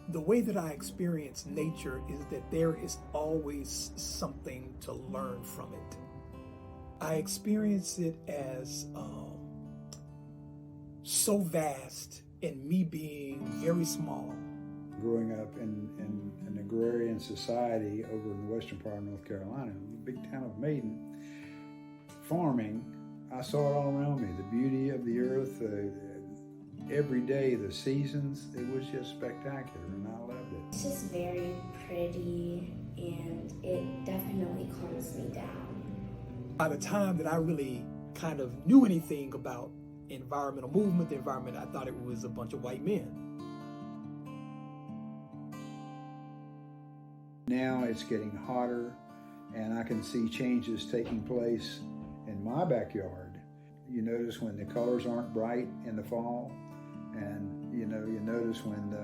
The way that I experience nature is that there is always something to learn from it. I experience it as so vast and me being very small. Growing up in an agrarian society over in the western part of North Carolina, the big town of Maiden, farming, I saw it all around me. The beauty of the earth, every day, the seasons, it was just spectacular, and I loved it. It's just very pretty, and it definitely calms me down. By the time that I really kind of knew anything about environmental movement, the environment, I thought it was a bunch of white men. Now it's getting hotter, and I can see changes taking place in my backyard. You notice when the colors aren't bright in the fall, and you notice when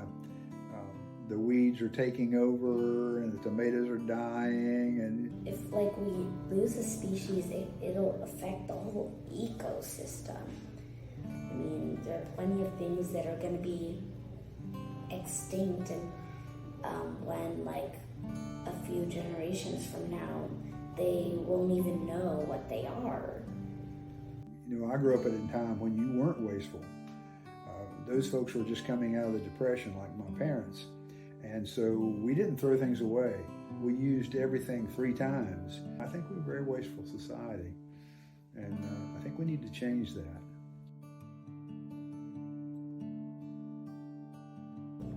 the weeds are taking over and the tomatoes are dying. And if we lose a species, it'll affect the whole ecosystem. I mean, there are plenty of things that are going to be extinct, and when a few generations from now, they won't even know what they are. I grew up at a time when you weren't wasteful. Those folks were just coming out of the Depression like my parents. And so we didn't throw things away. We used everything 3 times. I think we're a very wasteful society. And I think we need to change that.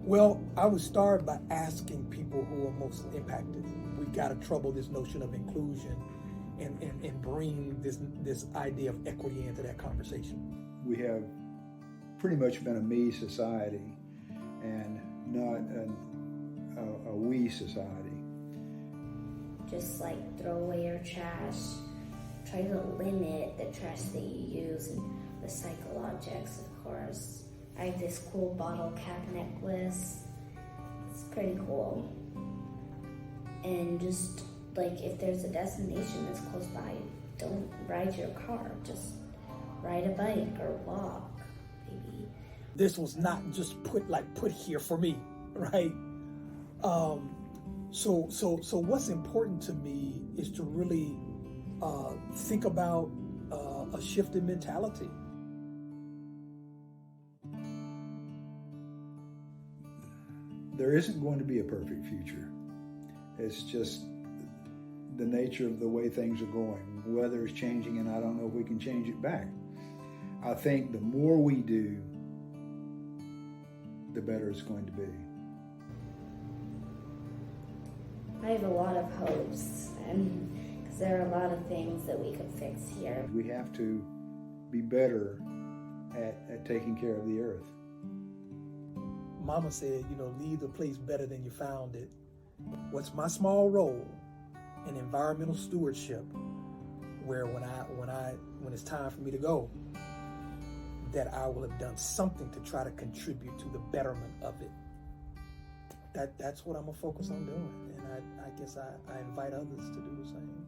Well, I would start by asking people who are most impacted. We've got to trouble this notion of inclusion and bring this idea of equity into that conversation. We have pretty much been a me society and not a we society. Just throw away your trash, try to limit the trash that you use, and recycle objects, of course. I have this cool bottle cap necklace. It's pretty cool. And just if there's a destination that's close by, don't ride your car, just ride a bike or walk, maybe. This was not just put here for me, right? So what's important to me is to really think about a shift in mentality. There isn't going to be a perfect future. It's just the nature of the way things are going. The weather is changing, and I don't know if we can change it back. I think the more we do, the better it's going to be. I have a lot of hopes, because there are a lot of things that we could fix here. We have to be better at taking care of the earth. Mama said, leave the place better than you found it. What's my small role in environmental stewardship, where when it's time for me to go, that I will have done something to try to contribute to the betterment of it. That's what I'm gonna focus on doing, and I guess I invite others to do the same.